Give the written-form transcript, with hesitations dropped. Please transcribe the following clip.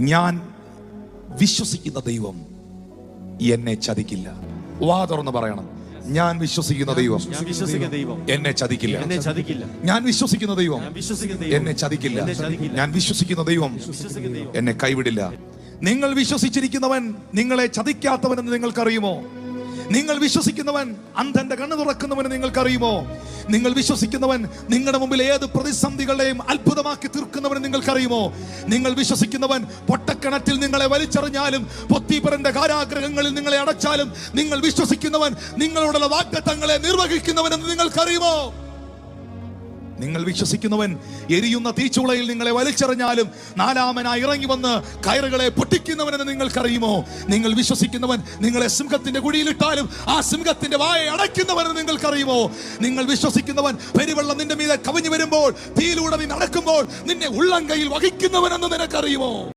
ഞാൻ വിശ്വസിക്കുന്ന ദൈവം എന്നെ ചതിക്കില്ല. വാ തുറന്ന് പറയണം, ഞാൻ വിശ്വസിക്കുന്ന ദൈവം എന്നെ ചതിക്കില്ല. ഞാൻ വിശ്വസിക്കുന്ന ദൈവം എന്നെ ചതിക്കില്ല. ഞാൻ വിശ്വസിക്കുന്ന ദൈവം എന്നെ കൈവിടില്ല. നിങ്ങൾ വിശ്വസിച്ചിരിക്കുന്നവൻ നിങ്ങളെ ചതിക്കാത്തവനെന്ന് നിങ്ങൾക്കറിയുമോ? നിങ്ങൾ വിശ്വസിക്കുന്നവൻ അന്ധന്റെ കണ്ണു തുറക്കുന്നവന് നിങ്ങൾക്കറിയുമോ? നിങ്ങൾ വിശ്വസിക്കുന്നവൻ നിങ്ങളുടെ മുമ്പിൽ ഏത് പ്രതിസന്ധികളെയും അത്ഭുതമാക്കി തീർക്കുന്നവന് നിങ്ങൾക്കറിയുമോ? നിങ്ങൾ വിശ്വസിക്കുന്നവൻ പൊട്ടക്കിണറ്റിൽ നിങ്ങളെ വലിച്ചെറിഞ്ഞാലും പൊത്തീപരന്റെ കാരാഗ്രഹങ്ങളിൽ നിങ്ങളെ അടച്ചാലും നിങ്ങൾ വിശ്വസിക്കുന്നവൻ നിങ്ങളോടുള്ള വാഗ്ദത്തങ്ങളെ നിർവഹിക്കുന്നവനെന്ന് നിങ്ങൾക്കറിയുമോ? നിങ്ങൾ വിശ്വസിക്കുന്നവൻ എരിയുന്ന തീച്ചുളയിൽ നിങ്ങളെ വലിച്ചെറിഞ്ഞാലും നാലാമനായി ഇറങ്ങി വന്ന് കയറുകളെ പൊട്ടിക്കുന്നവനെന്ന് നിങ്ങൾക്കറിയുമോ? നിങ്ങൾ വിശ്വസിക്കുന്നവൻ നിങ്ങളെ സിംഹത്തിന്റെ കുഴിയിലിട്ടാലും ആ സിംഹത്തിന്റെ വായെ അടയ്ക്കുന്നവനെന്ന് നിങ്ങൾക്കറിയുമോ? നിങ്ങൾ വിശ്വസിക്കുന്നവൻ പെരുവെള്ളം നിന്റെ മീതെ കവിഞ്ഞു വരുമ്പോൾ തീയിലൂടെ നീ നടക്കുമ്പോൾ നിന്നെ ഉള്ളംകൈയിൽ വഹിക്കുന്നവനെന്ന് നിനക്കറിയുമോ?